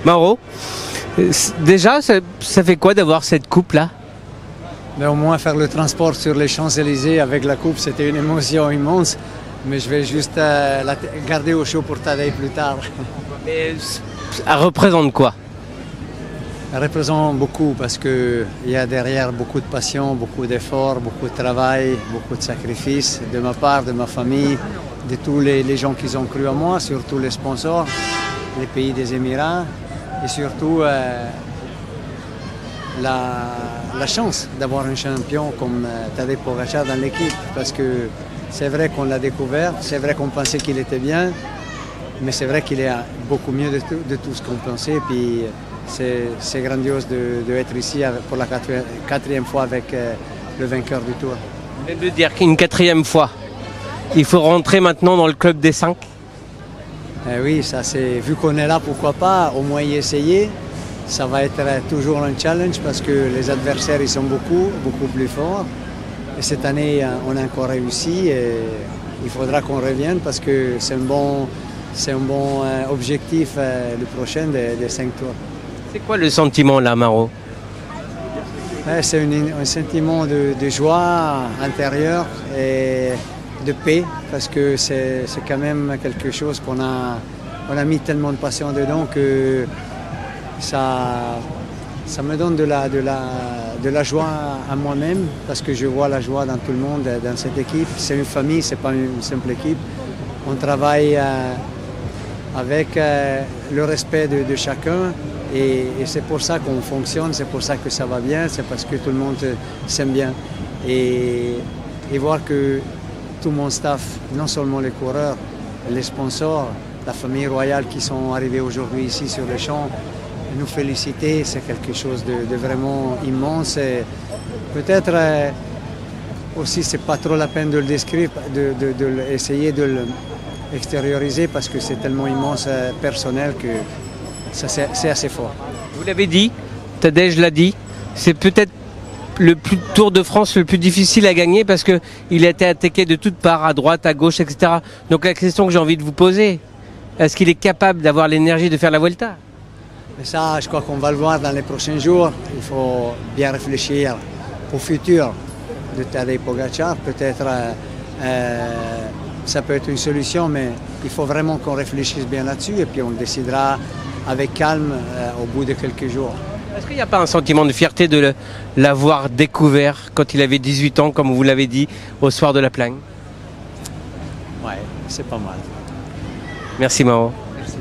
Mauro, déjà, ça fait quoi d'avoir cette coupe-là? Mais au moins faire le transport sur les Champs-Élysées avec la coupe, c'était une émotion immense. Mais je vais juste la garder au chaud pour Tadej plus tard. Mais elle représente quoi? Elle représente beaucoup parce qu'il y a derrière beaucoup de passion, beaucoup d'efforts, beaucoup de travail, beaucoup de sacrifices de ma part, de ma famille, de tous les gens qui ont cru à moi, surtout les sponsors, les pays des Émirats et surtout la chance d'avoir un champion comme Tadej Pogačar dans l'équipe parce que c'est vrai qu'on l'a découvert, c'est vrai qu'on pensait qu'il était bien, mais c'est vrai qu'il est beaucoup mieux de tout ce qu'on pensait. Et puis c'est grandiose d'être ici pour la quatrième fois avec le vainqueur du Tour. Vous venez de dire qu'une quatrième fois, il faut rentrer maintenant dans le club des 5? Oui, ça c'est vu qu'on est là, pourquoi pas au moins y essayer. Ça va être toujours un challenge parce que les adversaires ils sont beaucoup plus forts. Et cette année, on a encore réussi et il faudra qu'on revienne parce que c'est un bon objectif le prochain des 5 tours. C'est quoi le sentiment là, Mauro? C'est un sentiment de joie intérieure et de paix parce que c'est quand même quelque chose qu'on a mis tellement de passion dedans que ça me donne de la joie à moi-même parce que je vois la joie dans tout le monde, dans cette équipe. C'est une famille, ce n'est pas une simple équipe. On travaille avec le respect de chacun et c'est pour ça qu'on fonctionne, c'est pour ça que ça va bien, c'est parce que tout le monde s'aime bien. Et voir que tout mon staff, non seulement les coureurs, les sponsors, la famille royale qui sont arrivés aujourd'hui ici sur le champ, nous féliciter, c'est quelque chose de vraiment immense. Peut-être aussi, c'est pas trop la peine de le décrire, d'essayer de l'extérioriser parce que c'est tellement immense, personnel que c'est assez fort. Vous l'avez dit, Tadej l'a dit, c'est peut-être le Tour de France le plus difficile à gagner parce qu'il a été attaqué de toutes parts, à droite, à gauche, etc. Donc la question que j'ai envie de vous poser, est-ce qu'il est capable d'avoir l'énergie de faire la Vuelta? Mais ça, je crois qu'on va le voir dans les prochains jours. Il faut bien réfléchir au futur de Tadej Pogačar. Peut-être ça peut être une solution, mais il faut vraiment qu'on réfléchisse bien là-dessus et puis on décidera avec calme au bout de quelques jours. Est-ce qu'il n'y a pas un sentiment de fierté de l'avoir découvert quand il avait 18 ans, comme vous l'avez dit, au soir de la Plagne? Ouais, c'est pas mal. Merci Mauro. Merci.